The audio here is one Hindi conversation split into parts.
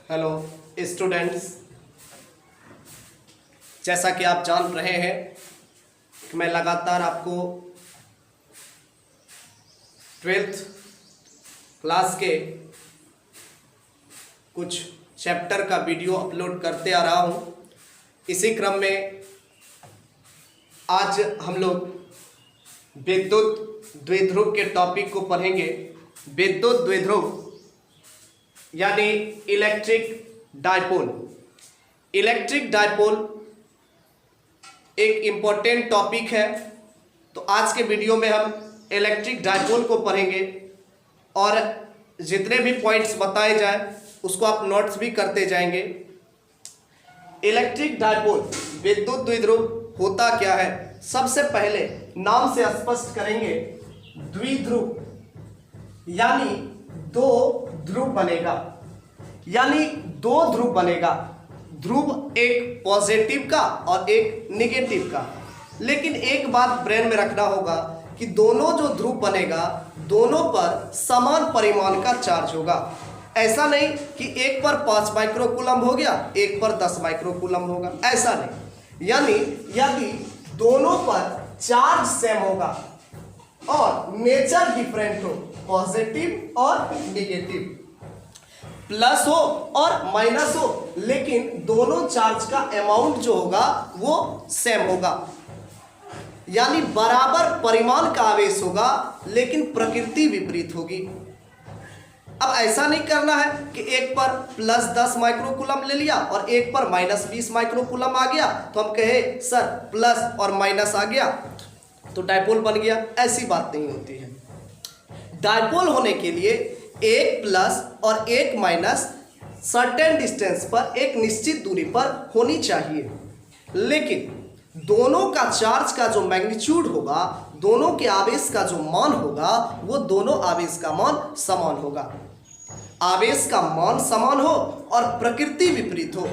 हेलो स्टूडेंट्स, जैसा कि आप जान रहे हैं कि मैं लगातार आपको 12th क्लास के कुछ चैप्टर का वीडियो अपलोड करते आ रहा हूं। इसी क्रम में आज हम लोग विद्युत द्विध्रुव के टॉपिक को पढ़ेंगे। विद्युत द्विध्रुव यानी इलेक्ट्रिक डायपोल। इलेक्ट्रिक डायपोल एक इम्पोर्टेंट टॉपिक है, तो आज के वीडियो में हम इलेक्ट्रिक डायपोल को पढ़ेंगे और जितने भी पॉइंट्स बताए जाए उसको आप नोट्स भी करते जाएंगे। इलेक्ट्रिक डायपोल विद्युत द्विध्रुव होता क्या है, सबसे पहले नाम से स्पष्ट करेंगे। द्विध्रुव यानी दो ध्रुव बनेगा, यानी दो ध्रुव बनेगा। ध्रुव एक पॉजिटिव का और एक नेगेटिव का। लेकिन एक बात ब्रेन में रखना होगा कि दोनों जो ध्रुव बनेगा दोनों पर समान परिमाण का चार्ज होगा। ऐसा नहीं कि एक पर 5 माइक्रोकूलम हो गया, एक पर 10 माइक्रोकूलम होगा, ऐसा नहीं। यानी यदि दोनों पर चार्ज सेम होगा और नेचर डिफरेंट हो, पॉजिटिव और नेगेटिव, प्लस हो और माइनस हो, लेकिन दोनों चार्ज का अमाउंट जो होगा वो सेम होगा, यानी बराबर परिमाण का आवेश होगा, लेकिन प्रकृति विपरीत होगी। अब ऐसा नहीं करना है कि एक पर प्लस 10 माइक्रोकूलम ले लिया और एक पर माइनस 20 माइक्रोकूलम आ गया तो हम कहे सर प्लस और माइनस आ गया तो डायपोल बन गया। ऐसी बात नहीं होती है। डायपोल होने के लिए एक प्लस और एक माइनस सर्टेन डिस्टेंस पर, एक निश्चित दूरी पर होनी चाहिए, लेकिन दोनों का चार्ज का जो मैग्नीट्यूड होगा, दोनों के आवेश का जो मान होगा, वो दोनों आवेश का मान समान होगा। आवेश का मान समान हो और प्रकृति विपरीत हो,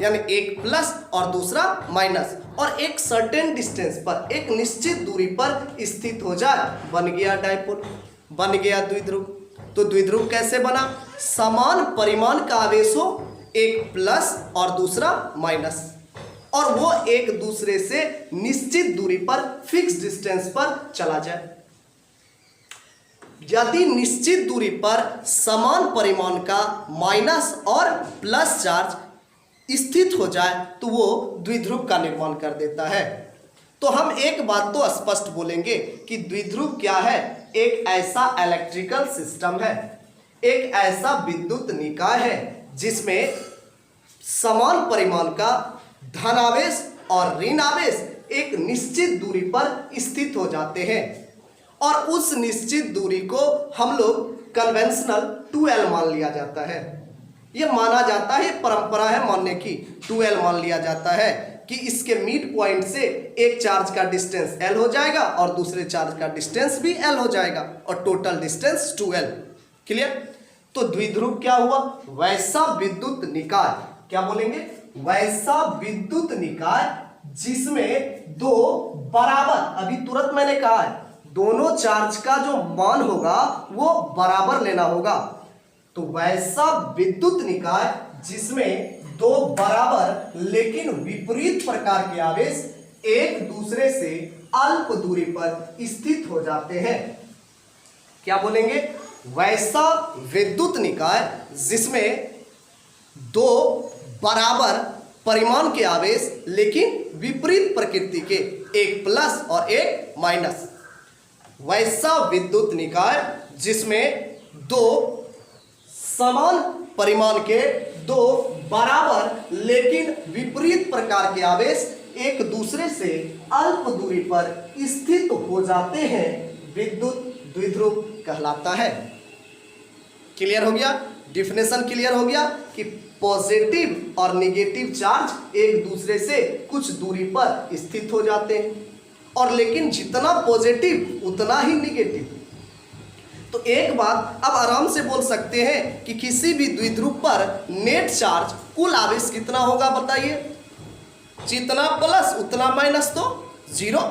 यानी एक प्लस और दूसरा माइनस, और एक सर्टेन डिस्टेंस पर, एक निश्चित दूरी पर स्थित हो जाए, बन गया डायपोल, बन गया द्विध्रुव। तो द्विध्रुव कैसे बना? समान परिमाण का आवेश हो, एक प्लस और दूसरा माइनस, और वो एक दूसरे से निश्चित दूरी पर, फिक्स डिस्टेंस पर चला जाए। यदि निश्चित दूरी पर समान परिमाण का माइनस और प्लस चार्ज स्थित हो जाए तो वो द्विध्रुव का निर्माण कर देता है। तो हम एक बात तो स्पष्ट बोलेंगे कि द्विध्रुव क्या है? एक ऐसा इलेक्ट्रिकल सिस्टम है, एक ऐसा विद्युत निकाय है जिसमें समान परिमाण का धनावेश और ऋण आवेश एक निश्चित दूरी पर स्थित हो जाते हैं, और उस निश्चित दूरी को हम लोग कन्वेंशनल 2L मान लिया जाता है। यह माना जाता है, परंपरा है मानने की, 2L मान लिया जाता है कि इसके मिड पॉइंट से एक चार्ज का डिस्टेंस L हो जाएगा और दूसरे चार्ज का डिस्टेंस भी L हो जाएगा, और टोटल डिस्टेंस 2L। क्लियर? तो द्विध्रुव क्या हुआ? वैसा विद्युत निकाय, क्या बोलेंगे? वैसा विद्युत निकाय जिसमें दो बराबर, अभी तुरंत मैंने कहा है, दोनों चार्ज का जो मान होगा वो बराबर लेना होगा। तो वैसा विद्युत निकाय जिसमें दो बराबर लेकिन विपरीत प्रकार के आवेश एक दूसरे से अल्प दूरी पर स्थित हो जाते हैं, क्या बोलेंगे? वैसा विद्युत निकाय जिसमें दो बराबर परिमाण के आवेश लेकिन विपरीत प्रकृति के, एक प्लस और एक माइनस। वैसा विद्युत निकाय जिसमें दो समान परिमाण के, दो बराबर लेकिन विपरीत प्रकार के आवेश एक दूसरे से अल्प दूरी पर स्थित हो जाते हैं, विद्युत द्विध्रुव कहलाता है। क्लियर हो गया? डिफिनेशन क्लियर हो गया कि पॉजिटिव और नेगेटिव चार्ज एक दूसरे से कुछ दूरी पर स्थित हो जाते हैं, और लेकिन जितना पॉजिटिव उतना ही नेगेटिव। तो एक बात अब आराम से बोल सकते हैं कि किसी भी द्विध्रुव पर नेट चार्ज, कुल आवेश कितना होगा बताइए? जितना प्लस उतना माइनस, तो 0।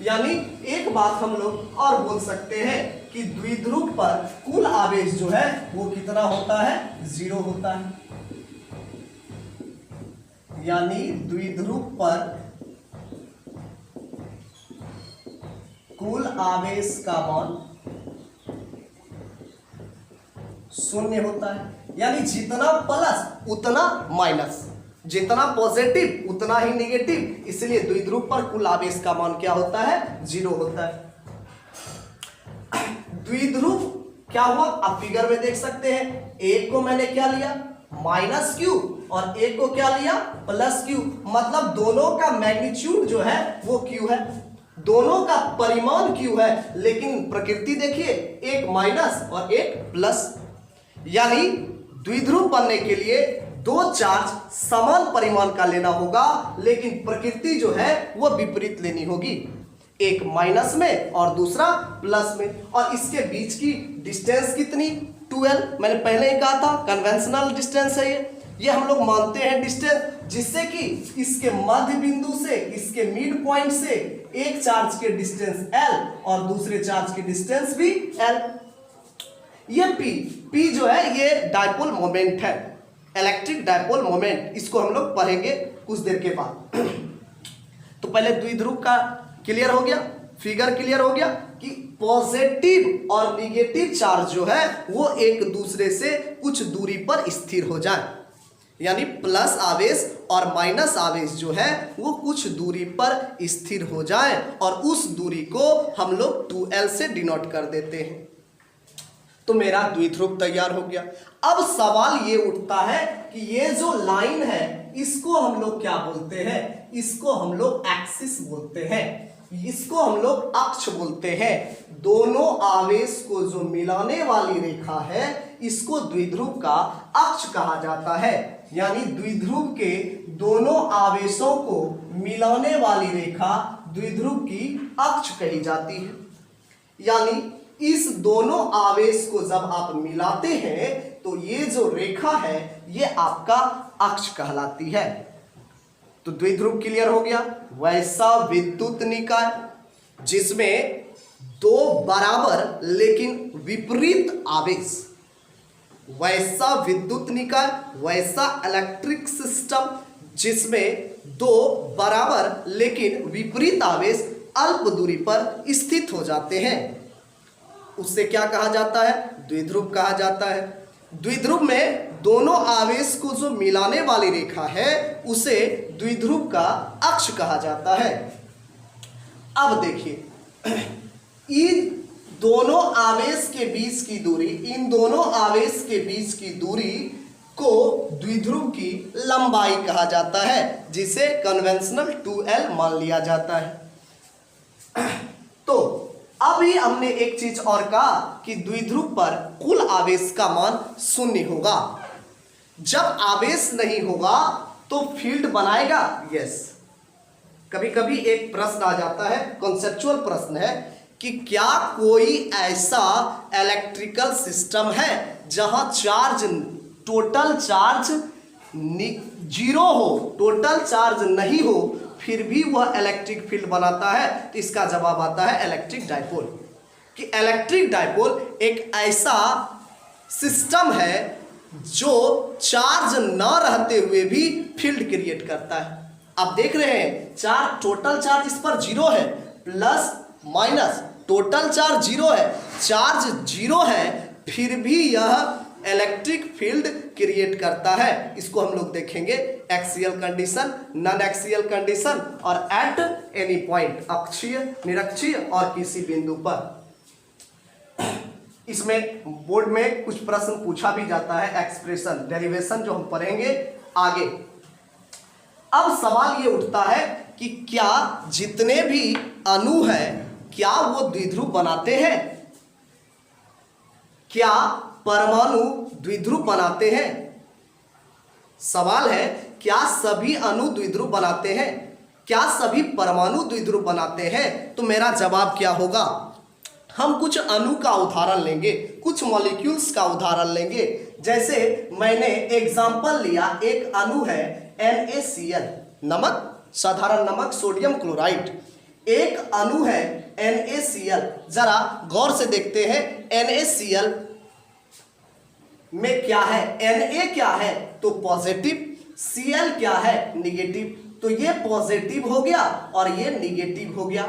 यानी एक बात हम लोग और बोल सकते हैं कि द्विध्रुव पर कुल आवेश जो है वो कितना होता है? 0 होता है। यानी द्विध्रुव पर कुल आवेश का मान शून्य होता है। यानी जितना प्लस उतना माइनस, जितना पॉजिटिव उतना ही नेगेटिव, इसलिए द्विध्रुव पर कुल आवेश का मान क्या होता है? 0 होता है। द्विध्रुव क्या हुआ आप फिगर में देख सकते हैं। एक को मैंने क्या लिया? माइनस क्यू, और एक को क्या लिया? Plus Q. मतलब दोनों का मैग्नीट्यूड जो है वो क्यू है, दोनों का परिमाण क्यू है, लेकिन प्रकृति देखिए, एक माइनस और एक प्लस। यानी द्विध्रुव बनने के लिए दो चार्ज समान परिमाण का लेना होगा, लेकिन प्रकृति जो है वो विपरीत लेनी होगी, एक माइनस में और दूसरा प्लस में। और इसके बीच की डिस्टेंस कितनी? 12। मैंने पहले ही कहा था कन्वेंशनल डिस्टेंस है ये हम लोग मानते हैं डिस्टेंस, जिससे कि इसके मध्य बिंदु से इसके मिड पॉइंट से एक चार्ज के डिस्टेंस L और दूसरे चार्ज की डिस्टेंस भी L। ये P जो है ये डायपोल मोमेंट है, इलेक्ट्रिक डायपोल मोमेंट, इसको हम लोग पढ़ेंगे कुछ देर के बाद। तो पहले द्विध्रुव का क्लियर हो गया, फिगर क्लियर हो गया कि पॉजिटिव और निगेटिव चार्ज जो है वो एक दूसरे से कुछ दूरी पर स्थिर हो जाए, यानी प्लस आवेश और माइनस आवेश जो है वो कुछ दूरी पर स्थिर हो जाए, और उस दूरी को हम लोग 2L से डिनोट कर देते हैं। तो मेरा द्विध्रुव तैयार हो गया। अब सवाल ये उठता है कि ये जो लाइन है इसको हम लोग क्या बोलते हैं? इसको हम लोग एक्सिस बोलते हैं, इसको हम लोग अक्ष बोलते हैं। दोनों आवेश को जो मिलाने वाली रेखा है इसको द्विध्रुव का अक्ष कहा जाता है। यानी द्विध्रुव के दोनों आवेशों को मिलाने वाली रेखा द्विध्रुव की अक्ष कही जाती है। यानी इस दोनों आवेश को जब आप मिलाते हैं तो ये जो रेखा है ये आपका अक्ष कहलाती है। तो द्विध्रुव क्लियर हो गया। वैसा विद्युत निकाय जिसमें दो बराबर लेकिन विपरीत आवेश, वैसा विद्युत निकाय, वैसा इलेक्ट्रिक सिस्टम जिसमें दो बराबर लेकिन विपरीत आवेश अल्प दूरी पर स्थित हो जाते हैं, उससे क्या कहा जाता है? द्विध्रुव कहा जाता है। द्विध्रुव में दोनों आवेश को जो मिलाने वाली रेखा है उसे द्विध्रुव का अक्ष कहा जाता है। अब देखिए, इन दोनों आवेश के बीच की दूरी, इन दोनों आवेश के बीच की दूरी को द्विध्रुव की लंबाई कहा जाता है, जिसे कन्वेंशनल 2L मान लिया जाता है। तो अभी हमने एक चीज और कहा कि द्विध्रुव पर कुल आवेश का मान शून्य होगा। जब आवेश नहीं होगा तो फील्ड बनाएगा? यस। कभी कभी एक प्रश्न आ जाता है, कॉन्सेप्चुअल प्रश्न है कि क्या कोई ऐसा इलेक्ट्रिकल सिस्टम है जहां चार्ज, टोटल चार्ज 0 हो, टोटल चार्ज नहीं हो, फिर भी वह इलेक्ट्रिक फील्ड बनाता है? तो इसका जवाब आता है इलेक्ट्रिक डायपोल। कि इलेक्ट्रिक डायपोल एक ऐसा सिस्टम है जो चार्ज न रहते हुए भी फील्ड क्रिएट करता है। आप देख रहे हैं चार्ज, टोटल चार्ज इस पर 0 है, प्लस माइनस, टोटल चार्ज 0 है, चार्ज 0 है, फिर भी यह इलेक्ट्रिक फील्ड क्रिएट करता है। इसको हम लोग देखेंगे axial condition, non axial condition और एट एनी पॉइंट, अक्षीय, निरक्षीय और किसी बिंदु पर। इसमें बोर्ड में कुछ प्रश्न पूछा भी जाता है, एक्सप्रेशन, डेरिवेशन जो हम पढ़ेंगे आगे। अब सवाल ये उठता है कि क्या जितने भी अणु हैं क्या वो द्विध्रुव बनाते हैं? क्या परमाणु द्विध्रुव बनाते हैं? सवाल है, क्या सभी अणु द्विध्रुव बनाते हैं? क्या सभी परमाणु द्विध्रुव बनाते हैं? तो मेरा जवाब क्या होगा? हम कुछ अणु का उदाहरण लेंगे, कुछ मॉलिक्यूल्स का उदाहरण लेंगे। जैसे मैंने एग्जांपल लिया, एक अणु है NaCl, नमक, साधारण नमक, सोडियम क्लोराइड। एक अणु है NaCl, जरा गौर से देखते हैं NaCl में क्या है? Na क्या है? तो पॉजिटिव, Cl क्या है, निगेटिव, तो ये पॉजिटिव हो गया और ये निगेटिव हो गया।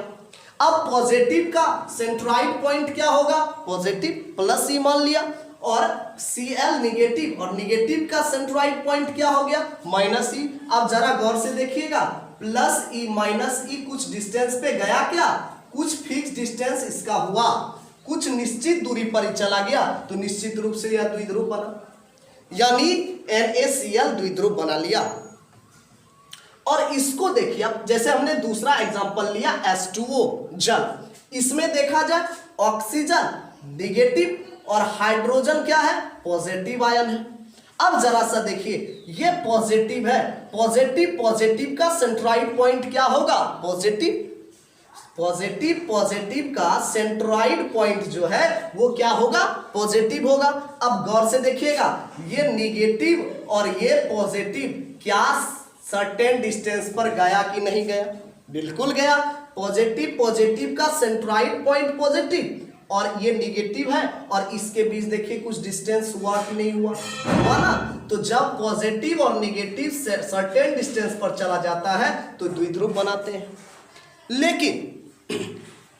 अब पॉजिटिव का सेंट्रॉइड पॉइंट क्या होगा, पॉजिटिव प्लस ई मान लिया, और Cl निगेटिव और निगेटिव का सेंट्रॉइड पॉइंट क्या हो गया, माइनस ई। अब जरा गौर से देखिएगा, प्लस ई माइनस ई कुछ डिस्टेंस पे गया क्या, कुछ फिक्स डिस्टेंस इसका हुआ, कुछ निश्चित दूरी पर ही चला गया, तो निश्चित रूप से यह द्विध्रुव बना, यानी NaCl द्विध्रुव बना लिया। और इसको देखिए, जैसे हमने दूसरा एग्जांपल लिया H2O जल, इसमें देखा जाए ऑक्सीजन निगेटिव और हाइड्रोजन क्या है, पॉजिटिव आयन है। अब जरा सा देखिए, ये पॉजिटिव है, पॉजिटिव पॉजिटिव का सेंट्रॉइड पॉइंट क्या होगा, पॉजिटिव, पॉजिटिव पॉजिटिव का सेंट्रॉइड पॉइंट जो है वो क्या होगा, पॉजिटिव होगा। अब गौर से देखिएगा, ये निगेटिव और ये पॉजिटिव क्या सर्टेन डिस्टेंस पर गया कि नहीं गया, बिल्कुल गया। पॉजिटिव पॉजिटिव का सेंट्रॉइड पॉइंट पॉजिटिव और ये निगेटिव है, और इसके बीच देखिए कुछ डिस्टेंस हुआ कि नहीं हुआ, हुआ ना। तो जब पॉजिटिव और निगेटिव सर्टेन डिस्टेंस पर चला जाता है तो द्विध्रुव बनाते हैं। लेकिन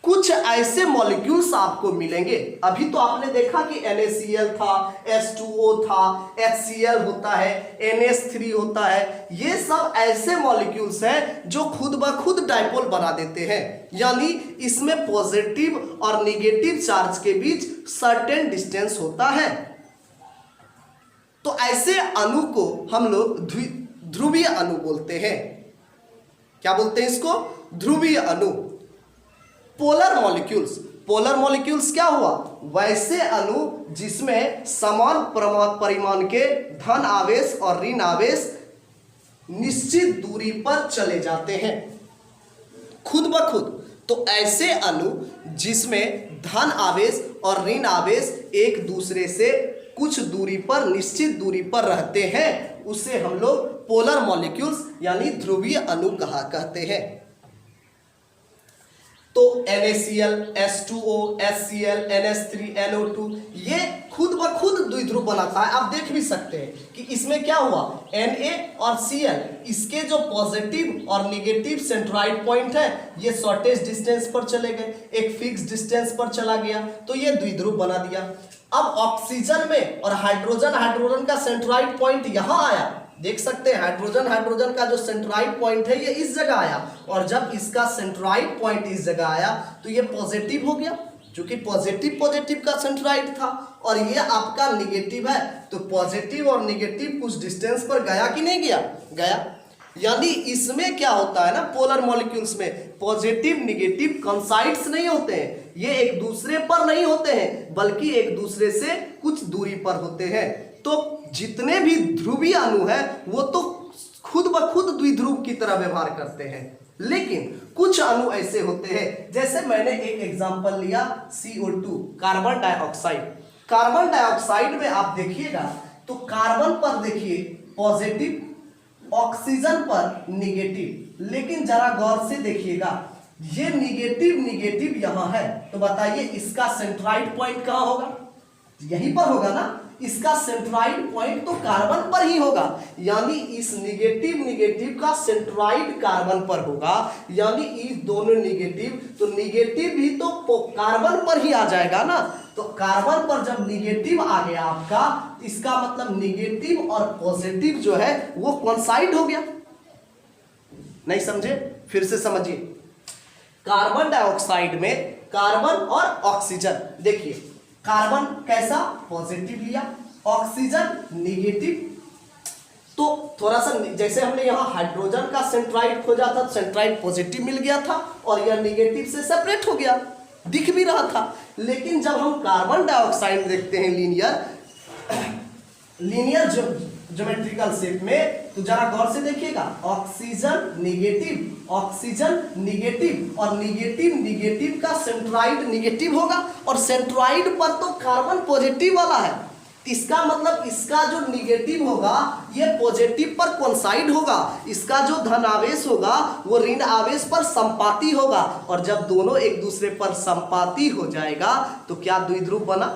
कुछ ऐसे मॉलिक्यूल्स आपको मिलेंगे, अभी तो आपने देखा कि NaCl था, H2O था, HCl होता है, NH3 होता है, ये सब ऐसे मॉलिक्यूल्स हैं जो खुद ब खुद डाइपोल बना देते हैं, यानी इसमें पॉजिटिव और निगेटिव चार्ज के बीच सर्टेन डिस्टेंस होता है। तो ऐसे अणु को हम लोग ध्रुवीय अणु बोलते हैं। क्या बोलते हैं इसको, ध्रुवीय अणु। पोलर मॉलिक्यूल्स, पोलर मॉलिक्यूल्स क्या हुआ, वैसे अणु जिसमें समान परिमाण के धन आवेश और ऋण आवेश निश्चित दूरी पर चले जाते हैं खुद ब खुद। तो ऐसे अणु जिसमें धन आवेश और ऋण आवेश एक दूसरे से कुछ दूरी पर, निश्चित दूरी पर रहते हैं, उसे हम लोग पोलर मॉलिक्यूल्स यानी ध्रुवीय अणु कहते हैं। तो NaCl, H2O, HCl, NH3, NO2 ये खुद ब खुद द्विध्रुव बनाता है। आप देख भी सकते हैं कि इसमें क्या हुआ, Na और Cl, इसके जो पॉजिटिव और निगेटिव सेंट्रॉइड पॉइंट है ये शॉर्टेस्ट डिस्टेंस पर चले गए, एक फिक्स डिस्टेंस पर चला गया, तो ये द्विध्रुव बना दिया। अब ऑक्सीजन में और हाइड्रोजन का सेंट्रॉइड पॉइंट यहाँ आया, देख सकते हैं हाइड्रोजन का जो सेंट्रॉइड पॉइंट है ये इस जगह आया, और जब इसका सेंट्रॉइड पॉइंट इस जगह आया तो ये पॉजिटिव हो गया, क्योंकि पॉजिटिव का सेंट्रॉइड था, और ये आपका निगेटिव है, तो पॉजिटिव और निगेटिव कुछ डिस्टेंस पर गया कि नहीं गया, गया। यानी इसमें क्या होता है ना, पोलर मॉलिक्यूल्स में पॉजिटिव निगेटिव कंसाइड्स नहीं होते हैं, ये एक दूसरे पर नहीं होते हैं, बल्कि एक दूसरे से कुछ दूरी पर होते हैं। तो जितने भी ध्रुवीय अणु है वो तो खुद ब खुद द्विध्रुव की तरह व्यवहार करते हैं, लेकिन कुछ अणु ऐसे होते हैं, जैसे मैंने एक एग्जांपल लिया CO2 carbon dioxide. Carbon dioxide में आप देखिएगा तो कार्बन पर देखिए पॉजिटिव, ऑक्सीजन पर निगेटिव, लेकिन जरा गौर से देखिएगा ये निगेटिव यहाँ है, तो बताइए इसका सेंट्रॉइड पॉइंट कहाँ होगा, यहीं पर होगा ना। इसका सेंट्रॉइड पॉइंट तो कार्बन पर ही होगा, यानी इस निगेटिव का सेंट्रॉइड कार्बन पर होगा, यानी इस दोनों निगेटिव, तो निगेटिव भी तो कार्बन पर ही आ जाएगा ना। तो कार्बन पर जब निगेटिव आ गया आपका, इसका मतलब निगेटिव और पॉजिटिव जो है वो कॉन्साइड हो गया। नहीं समझे, फिर से समझिए। कार्बन डाइऑक्साइड में कार्बन और ऑक्सीजन, देखिए कार्बन कैसा, पॉजिटिव लिया, ऑक्सीजन निगेटिव, तो थोड़ा सा जैसे हमने यहाँ हाइड्रोजन का सेंट्रॉइड खोजा था, सेंट्रॉइड पॉजिटिव मिल गया था और यह निगेटिव से सेपरेट हो गया, दिख भी रहा था। लेकिन जब हम कार्बन डाइऑक्साइड देखते हैं लीनियर ज्योमेट्रिकल शेप में, तो जरा गौर से देखिएगा, ऑक्सीजन निगेटिव और निगेटिव का सेंट्रॉइड निगेटिव होगा, और सेंट्रॉइड पर तो कार्बन पॉजिटिव वाला है, इसका मतलब इसका जो निगेटिव होगा ये पॉजिटिव पर कोइंसाइड होगा, इसका जो धन आवेश होगा वो ऋण आवेश पर संपाती होगा, और जब दोनों एक दूसरे पर संपाती हो जाएगा तो क्या द्विध्रुव बना,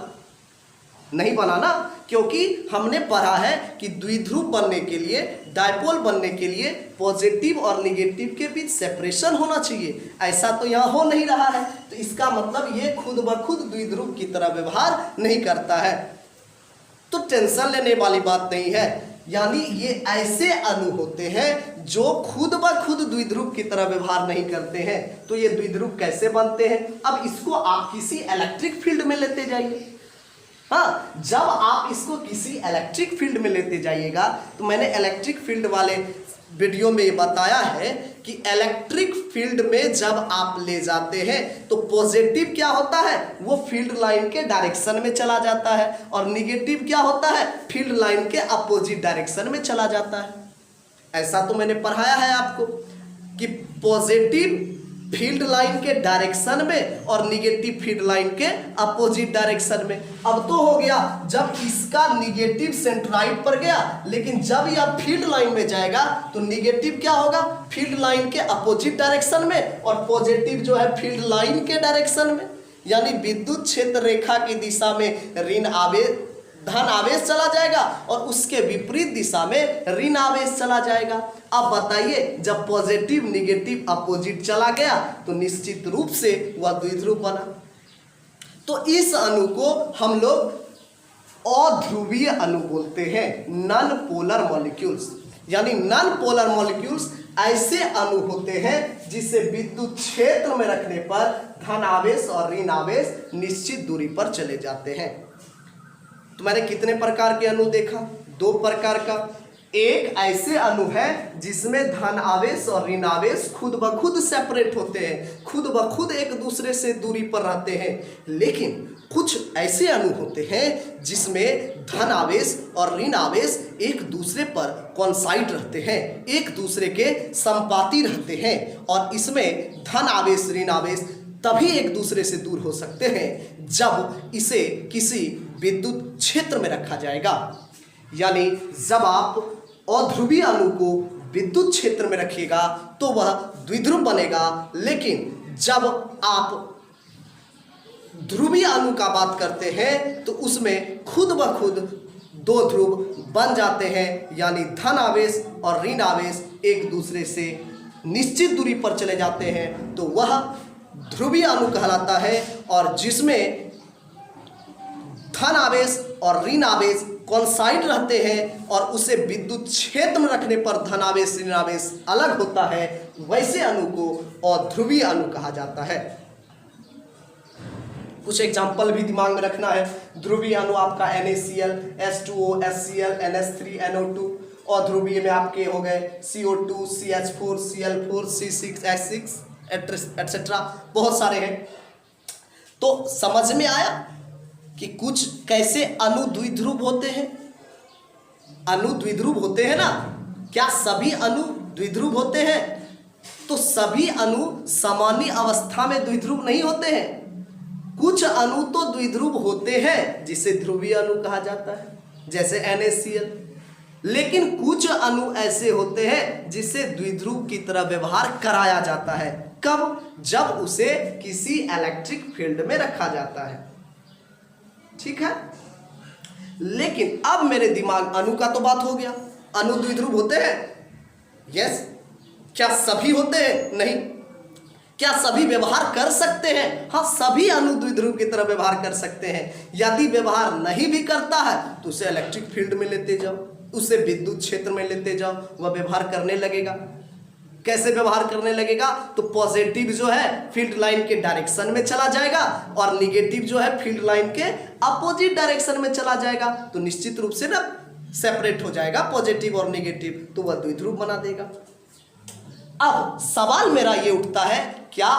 नहीं बना ना, क्योंकि हमने पढ़ा है कि द्विध्रुव बनने के लिए, डायपोल बनने के लिए पॉजिटिव और निगेटिव के बीच सेपरेशन होना चाहिए। ऐसा तो यहाँ हो नहीं रहा है, तो इसका मतलब ये खुद ब खुद द्विध्रुव की तरह व्यवहार नहीं करता है। तो टेंशन लेने वाली बात नहीं है। यानी ये ऐसे अणु होते हैं जो खुद ब खुद द्विध्रुव की तरह व्यवहार नहीं करते हैं। तो ये द्विध्रुव कैसे बनते हैं? अब इसको आप किसी इलेक्ट्रिक फील्ड में लेते जाइए। हाँ, जब आप इसको किसी इलेक्ट्रिक फील्ड में लेते जाइएगा, तो मैंने इलेक्ट्रिक फील्ड वाले वीडियो में ये बताया है कि इलेक्ट्रिक फील्ड में जब आप ले जाते हैं तो पॉजिटिव क्या होता है, वो फील्ड लाइन के डायरेक्शन में चला जाता है, और निगेटिव क्या होता है, फील्ड लाइन के अपोजिट डायरेक्शन में चला जाता है। ऐसा तो मैंने पढ़ाया है आपको कि पॉजिटिव फील्ड लाइन के डायरेक्शन में और निगेटिव फील्ड लाइन के अपोजिट डायरेक्शन में। अब तो हो गया, जब इसका निगेटिव सेंट्राइड पर गया, लेकिन जब यह फील्ड लाइन में जाएगा तो निगेटिव क्या होगा, फील्ड लाइन के अपोजिट डायरेक्शन में, और पॉजिटिव जो है फील्ड लाइन के डायरेक्शन में। यानी विद्युत क्षेत्र रेखा की दिशा में ऋण आवेश, धन आवेश चला जाएगा, और उसके विपरीत दिशा में ऋण आवेश चला जाएगा। अब बताइए, जब पॉजिटिव निगेटिव अपोजिट चला गया तो निश्चित रूप से वह द्विध्रुव बना। तो इस अणु को हम लोग अध्रुवीय अणु बोलते हैं, नॉन पोलर मॉलिक्यूल्स। यानी नॉन पोलर मॉलिक्यूल्स ऐसे अणु होते हैं जिसे विद्युत क्षेत्र में रखने पर धन आवेश और ऋण आवेश निश्चित दूरी पर चले जाते हैं। तो मैंने कितने प्रकार के अणु देखा? 2 प्रकार का। एक ऐसे अणु है जिसमें धन आवेश और ऋण आवेश खुद ब खुद सेपरेट होते हैं, खुद ब खुद एक दूसरे से दूरी पर रहते हैं। लेकिन कुछ ऐसे अणु होते हैं जिसमें धन आवेश और ऋण आवेश एक दूसरे पर कॉन्साइड रहते हैं, एक दूसरे के संपाती रहते हैं, और इसमें धन आवेश ऋण आवेश तभी एक दूसरे से दूर हो सकते हैं जब इसे किसी विद्युत क्षेत्र में रखा जाएगा। यानी जब आप अध्रुवीय अणु को विद्युत क्षेत्र में रखिएगा तो वह द्विध्रुव बनेगा, लेकिन जब आप ध्रुवीय अणु का बात करते हैं तो उसमें खुद ब खुद 2 ध्रुव बन जाते हैं। यानी धन आवेश और ऋण आवेश एक दूसरे से निश्चित दूरी पर चले जाते हैं, तो वह ध्रुवीय अणु कहलाता है। और जिसमें धन आवेश और ऋण आवेश कॉन्साइड रहते हैं और उसे विद्युत क्षेत्र में रखने पर धन आवेश ऋण आवेश अलग होता है, वैसे अणु को अध्रुवीय अणु कहा जाता है। कुछ एग्जाम्पल भी दिमाग में रखना है। ध्रुवीय अणु आपका NaCl, H2O, HCl, NH3, NO2। अध्रुवीय में आपके हो गए CO2, CH4, Cl4, C6, H6 etcetera, बहुत सारे हैं। तो समझ में आया कि कुछ कैसे अणु द्विध्रुव होते हैं। अणु द्विध्रुव होते हैं ना, क्या सभी अणु द्विध्रुव होते हैं? तो सभी अणु सामान्य अवस्था में द्विध्रुव नहीं होते हैं। कुछ अणु तो द्विध्रुव होते हैं जिसे ध्रुवीय अणु कहा जाता है, जैसे NaCl। लेकिन कुछ अणु ऐसे होते हैं जिसे द्विध्रुव की तरह व्यवहार कराया जाता है। कब? जब उसे किसी इलेक्ट्रिक फील्ड में रखा जाता है। ठीक है, लेकिन अब मेरे दिमाग, अणु का तो बात हो गया, अणु द्विध्रुव होते हैं? यस। क्या सभी होते हैं? नहीं। क्या सभी व्यवहार कर सकते हैं? हाँ, सभी अणु द्विध्रुव की तरह व्यवहार कर सकते हैं। यदि व्यवहार नहीं भी करता है तो उसे इलेक्ट्रिक फील्ड में लेते जाओ, उसे विद्युत क्षेत्र में लेते जाओ, वह व्यवहार करने लगेगा। कैसे व्यवहार करने लगेगा? तो पॉजिटिव जो है फील्ड लाइन के डायरेक्शन में चला जाएगा, और निगेटिव जो है फील्ड लाइन के अपोजिट डायरेक्शन में चला जाएगा। तो निश्चित रूप से ना सेपरेट हो जाएगा पॉजिटिव और निगेटिव, तो वह द्विध्रुव बना देगा। अब सवाल मेरा ये उठता है, क्या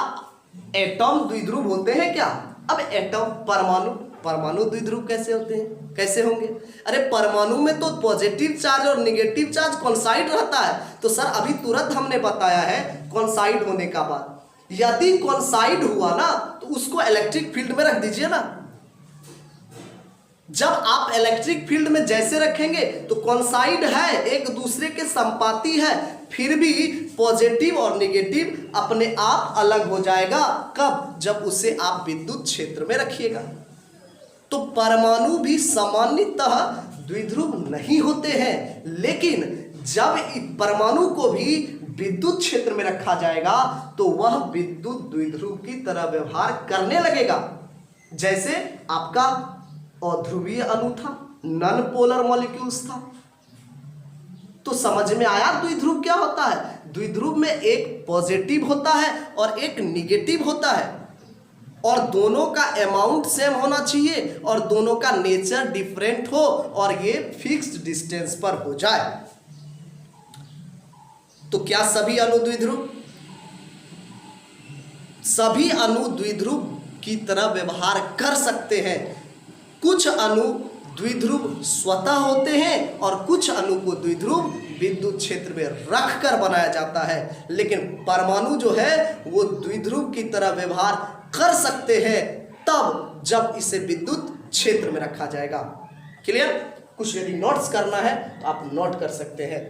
एटम द्विध्रुव होते हैं क्या? अब एटम, परमाणु द्विध्रुव कैसे होते हैं, कैसे होंगे? अरे परमाणु में तो पॉजिटिव चार्ज और निगेटिव चार्ज कॉन्साइड रहता है। तो सर अभी तुरंत हमने बताया है कॉन्साइड होने का बात। यदि कॉन्साइड हुआ ना तो उसको इलेक्ट्रिक फील्ड में रख दीजिए ना। जब आप इलेक्ट्रिक फील्ड में जैसे रखेंगे तो कॉन्साइड है, एक दूसरे के संपाती है, फिर भी पॉजिटिव और निगेटिव अपने आप अलग हो जाएगा। कब? जब उसे आप विद्युत क्षेत्र में रखिएगा। तो परमाणु भी सामान्यतः द्विध्रुव नहीं होते हैं, लेकिन जब परमाणु को भी विद्युत क्षेत्र में रखा जाएगा तो वह विद्युत द्विध्रुव की तरह व्यवहार करने लगेगा। जैसे आपका अध्रुवीय अणु था, नॉन पोलर मॉलिक्यूल्स था। तो समझ में आया द्विध्रुव क्या होता है। द्विध्रुव में एक पॉजिटिव होता है और एक निगेटिव होता है, और दोनों का अमाउंट सेम होना चाहिए और दोनों का नेचर डिफरेंट हो और ये फिक्स्ड डिस्टेंस पर हो जाए। तो क्या सभी अणु द्विध्रुव? सभी अणु द्विध्रुव की तरह व्यवहार कर सकते हैं। कुछ अणु द्विध्रुव स्वतः होते हैं और कुछ अणु को द्विध्रुव विद्युत क्षेत्र में रखकर बनाया जाता है, लेकिन परमाणु जो है वो द्विध्रुव की तरह व्यवहार कर सकते हैं तब जब इसे विद्युत क्षेत्र में रखा जाएगा। क्लियर? कुछ यदि नोट्स करना है तो आप नोट कर सकते हैं।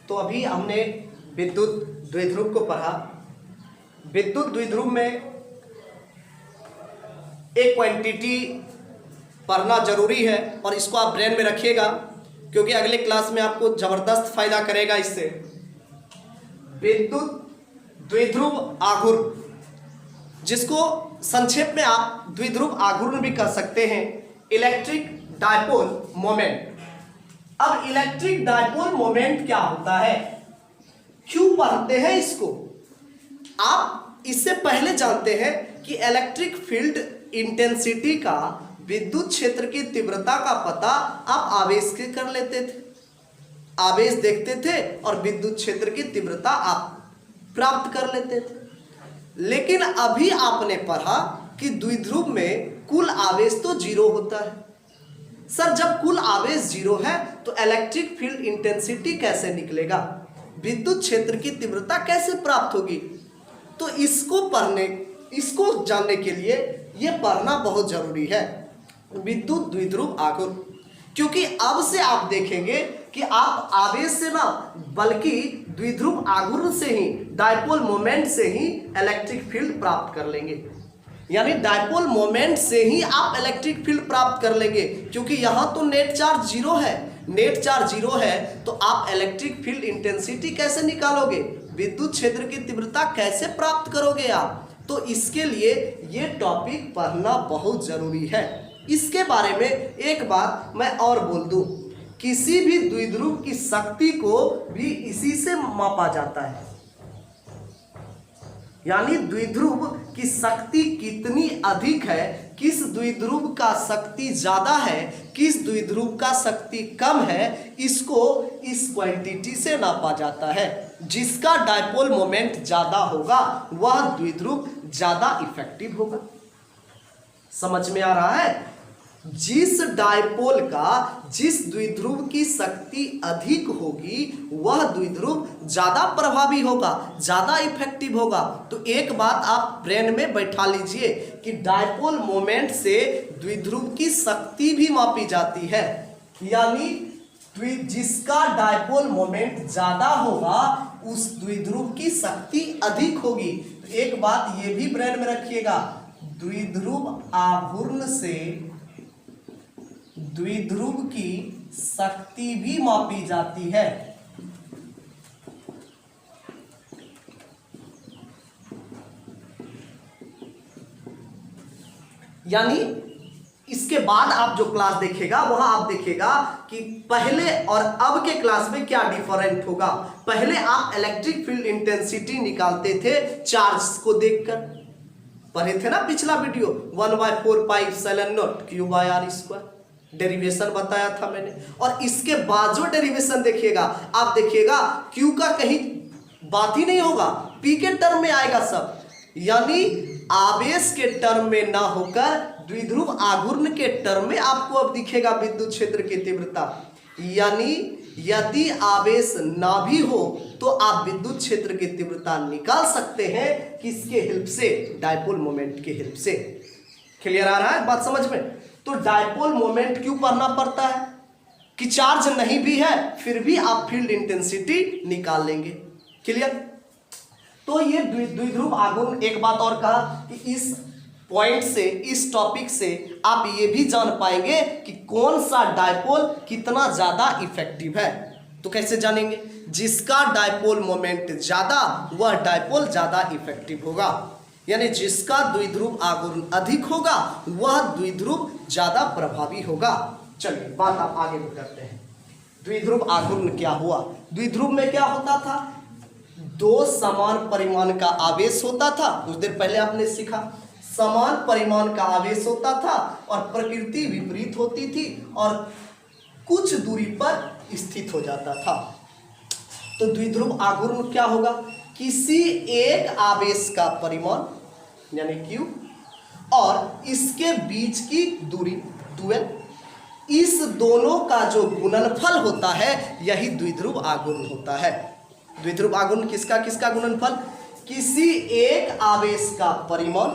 तो अभी हमने विद्युत द्विध्रुव को पढ़ा। विद्युत द्विध्रुव में एक क्वांटिटी पढ़ना जरूरी है और इसको आप ब्रेन में रखिएगा, क्योंकि अगले क्लास में आपको जबरदस्त फायदा करेगा इससे। विद्युत द्विध्रुव आघूर्ण, जिसको संक्षेप में आप द्विध्रुव आघूर्ण भी कह सकते हैं, इलेक्ट्रिक डायपोल मोमेंट। अब इलेक्ट्रिक डायपोल मोमेंट क्या होता है, क्यों पढ़ते हैं इसको? आप इससे पहले जानते हैं कि इलेक्ट्रिक फील्ड इंटेंसिटी का विद्युत क्षेत्र की तीव्रता का पता आप आवेश के कर लेते थे। आवेश देखते थे और विद्युत क्षेत्र की तीव्रता आप प्राप्त कर लेते थे। लेकिन अभी आपने पढ़ा कि द्विध्रुव में कुल आवेश तो जीरो होता है। सर, जब कुल आवेश जीरो है तो इलेक्ट्रिक फील्ड इंटेंसिटी कैसे निकलेगा, विद्युत क्षेत्र की तीव्रता कैसे प्राप्त होगी? तो इसको जानने के लिए यह पढ़ना बहुत जरूरी है, विद्युत द्विध्रुव आघूर्ण। क्योंकि अब से आप देखेंगे कि आप आवेश से ना बल्कि द्विध्रुव आघूर्ण से ही, डायपोल मोमेंट से ही इलेक्ट्रिक फील्ड प्राप्त कर लेंगे। यानी डायपोल मोमेंट से ही आप इलेक्ट्रिक फील्ड प्राप्त कर लेंगे, क्योंकि यहां तो नेट चार्ज जीरो है। नेट चार्ज जीरो है तो आप इलेक्ट्रिक फील्ड इंटेंसिटी कैसे निकालोगे, विद्युत क्षेत्र की तीव्रता कैसे प्राप्त करोगे आप? तो इसके लिए ये टॉपिक पढ़ना बहुत जरूरी है। इसके बारे में एक बात मैं और बोल दूं, किसी भी द्विध्रुव की शक्ति को भी इसी से मापा जाता है। यानी द्विध्रुव की शक्ति कितनी अधिक है, किस द्विध्रुव का शक्ति ज्यादा है, किस द्विध्रुव का शक्ति कम है, इसको इस क्वांटिटी से नापा जाता है। जिसका डायपोल मोमेंट ज्यादा होगा वह द्विध्रुव ज्यादा इफेक्टिव होगा। समझ में आ रहा है? जिस डायपोल का जिस द्विध्रुव की शक्ति अधिक होगी वह द्विध्रुव ज्यादा प्रभावी होगा, ज्यादा इफेक्टिव होगा। तो एक बात आप ब्रेन में बैठा लीजिए कि डायपोल मोमेंट से द्विध्रुव की शक्ति भी मापी जाती है। यानी जिसका डायपोल मोमेंट ज्यादा होगा उस द्विध्रुव की शक्ति अधिक होगी। तो एक बात ये भी ब्रेन में रखिएगा, द्विध्रुव आघूर्ण से द्विध्रुव की शक्ति भी मापी जाती है। यानी इसके बाद आप जो क्लास देखेगा वहां आप देखेगा कि पहले और अब के क्लास में क्या डिफरेंट होगा। पहले आप इलेक्ट्रिक फील्ड इंटेंसिटी निकालते थे चार्ज को देखकर, पढ़े थे ना पिछला video, 1/4 pi epsilon naught Q by R square, derivation बताया था मैंने। और इसके बाद जो डेरिवेशन देखिएगा आप देखिएगा क्यू का कहीं बात ही नहीं होगा, पी के टर्म में आएगा सब। यानी आवेश के टर्म में ना होकर द्विध्रुव आघूर्ण के टर्म में आपको अब दिखेगा विद्युत क्षेत्र की तीव्रता। यानी यदि आवेश ना भी हो तो आप विद्युत क्षेत्र की तीव्रता निकाल सकते हैं, किसके हेल्प से? डायपोल मोमेंट के हेल्प से। क्लियर आ रहा है बात समझ में? तो डायपोल मोमेंट क्यों पढ़ना पड़ता है कि चार्ज नहीं भी है फिर भी आप फील्ड इंटेंसिटी निकाल लेंगे। क्लियर? तो ये द्विध्रुव आघूर्ण, एक बात और कहा कि इस पॉइंट से, इस टॉपिक से आप ये भी जान पाएंगे कि कौन सा डायपोल कितना ज्यादा इफेक्टिव है। तो कैसे जानेंगे? जिसका डायपोल मोमेंट ज्यादा वह डायपोल ज्यादा इफेक्टिव होगा, यानी जिसका द्विध्रुव आघूर्ण अधिक होगा वह द्विध्रुव ज्यादा प्रभावी होगा। चलिए बात आप आगे भी करते हैं। द्विध्रुव आघूर्ण क्या हुआ? द्विध्रुव में क्या होता था? दो समान परिमाण का आवेश होता था। कुछ देर पहले आपने सीखा, समान परिमाण का आवेश होता था और प्रकृति विपरीत होती थी और कुछ दूरी पर स्थित हो जाता था। तो द्विध्रुव आघूर्ण क्या होगा? किसी एक आवेश का परिमाण यानी Q और इसके बीच की दूरी 2L, इस दोनों का जो गुणनफल होता है यही द्विध्रुव आघूर्ण होता है। द्विध्रुव आघूर्ण किसका किसका गुणनफल? किसी एक आवेश का परिमाण,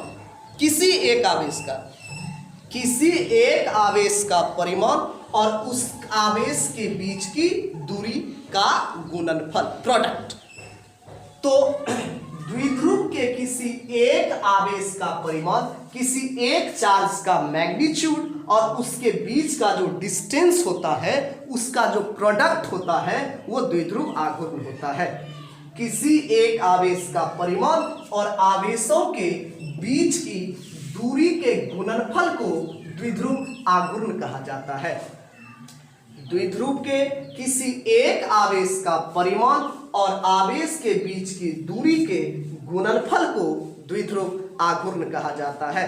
किसी एक आवेश का परिमाण और उस आवेश के बीच की दूरी का गुणनफल, प्रोडक्ट। तो द्विध्रुव के किसी एक आवेश का परिमाण, किसी एक चार्ज का मैग्नीट्यूड और उसके बीच का जो डिस्टेंस होता है उसका जो प्रोडक्ट होता है वो द्विध्रुव आघूर्ण होता है। किसी एक आवेश का परिमाण और आवेशों के बीच की दूरी के गुणनफल को द्विध्रुव आघूर्ण कहा जाता है। द्विध्रुव के किसी एक आवेश का परिमाण और आवेश के बीच की दूरी के गुणनफल को द्विध्रुव आघूर्ण कहा जाता है।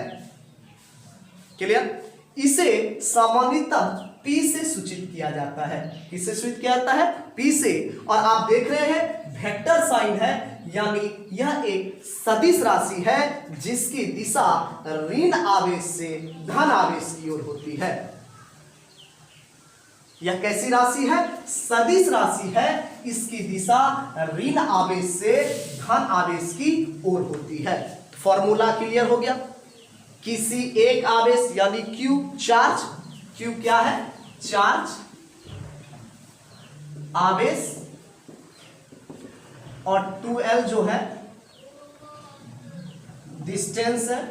क्लियर? इसे सामान्यतः P से सूचित किया जाता है। किससे सूचित किया जाता है? P से। और आप देख रहे हैं वेक्टर साइन है, यानी यह एक सदिश राशि है जिसकी दिशा ऋण आवेश से धन आवेश की ओर होती है। यह कैसी राशि है? सदिश राशि है। इसकी दिशा ऋण आवेश से धन आवेश की ओर होती है। फॉर्मूला क्लियर हो गया? किसी एक आवेश यानी Q चार्ज, Q क्या है? चार्ज, आवेश, और 2L जो है डिस्टेंस है,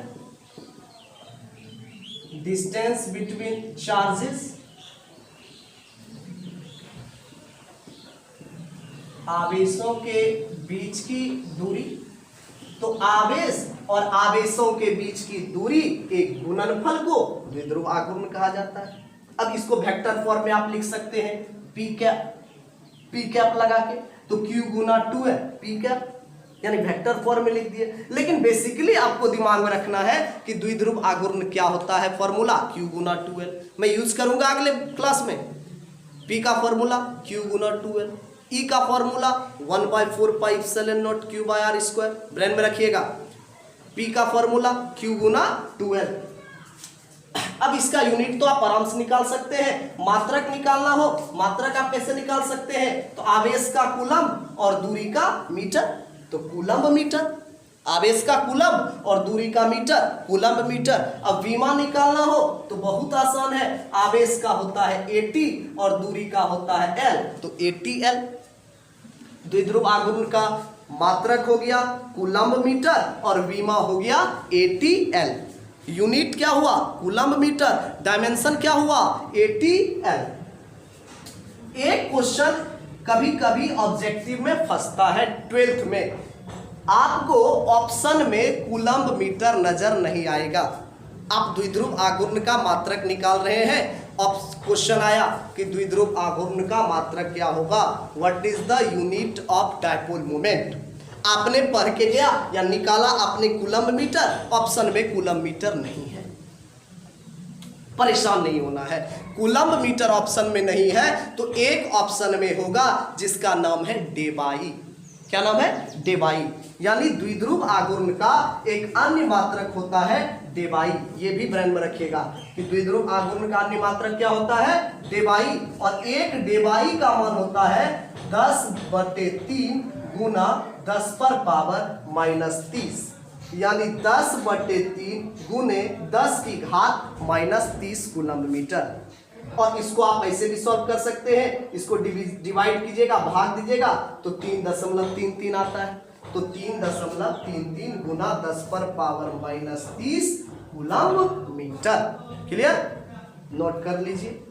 डिस्टेंस बिटवीन चार्जेस, आवेशों के बीच की दूरी। तो आवेश और आवेशों के बीच की दूरी के गुणनफल को द्विध्रुव आघूर्ण कहा जाता है। अब इसको वेक्टर फॉर्म में आप लिख सकते हैं, पी कैप लगा के, तो Q गुना 2 है, पी कैप, यानी वेक्टर फॉर्म में लिख दिए। लेकिन बेसिकली आपको दिमाग में रखना है कि द्विध्रुव आघूर्ण क्या होता है। फॉर्मूला Q गुना 2L मैं यूज करूंगा अगले क्लास में। P का फॉर्मूला Q गुना 2L, E का formula 1/4 pi epsilon naught Q by R square, brain में रखिएगा। P का फॉर्मूला Q गुना 2L। अब इसका यूनिट तो आप आराम से निकाल सकते हैं। मात्रक निकालना हो, मात्रक आप कैसे निकाल सकते हैं? तो आवेश का कूलम और दूरी का मीटर, तो कूलम मीटर। आवेश का कूलम और दूरी का मीटर, कूलम मीटर। अब विमा निकालना हो तो बहुत आसान है। आवेश का होता है AT और दूरी का होता है L, तो ATL। द्विध्रुव आघूर्ण का मात्रक हो गया कूलम मीटर और विमा हो गया ATL। यूनिट क्या हुआ? Coulomb metre. डायमेंशन क्या हुआ? ATL। एक क्वेश्चन कभी कभी ऑब्जेक्टिव में फंसता है 12th में। आपको ऑप्शन में कूलम मीटर नजर नहीं आएगा। आप द्विध्रुव आघूर्ण का मात्रक निकाल रहे हैं, अब क्वेश्चन आया कि द्विध्रुव आघूर्ण का मात्रक क्या होगा? What is the unit of dipole moment? आपने पढ़ के गया या निकाला आपने कूलम मीटर, ऑप्शन में कूलम मीटर नहीं है। परेशान नहीं होना है, कूलम मीटर ऑप्शन में नहीं है तो एक ऑप्शन में होगा जिसका नाम है डेबाई। क्या नाम है? डेबाई। यानी द्विध्रुव आघूर्ण का एक अन्य मात्रक होता है डेबाई। ये भी ब्रेन में रखिएगा कि द्विध्रुव आघूर्ण का अन्य मात्रक क्या होता है? डेबाई। और एक डेबाई का मान होता है 10/3 गुना 10⁻³ यानी 10/3 गुने 10 की घात -30 कूलम्ब मीटर। और इसको आप ऐसे भी सॉल्व कर सकते हैं, इसको डिवाइड कीजिएगा, भाग दीजिएगा तो 3.33 आता है। तो 3.33 गुना 10⁻³ -30 कूलम्ब मीटर। क्लियर, नोट कर लीजिए।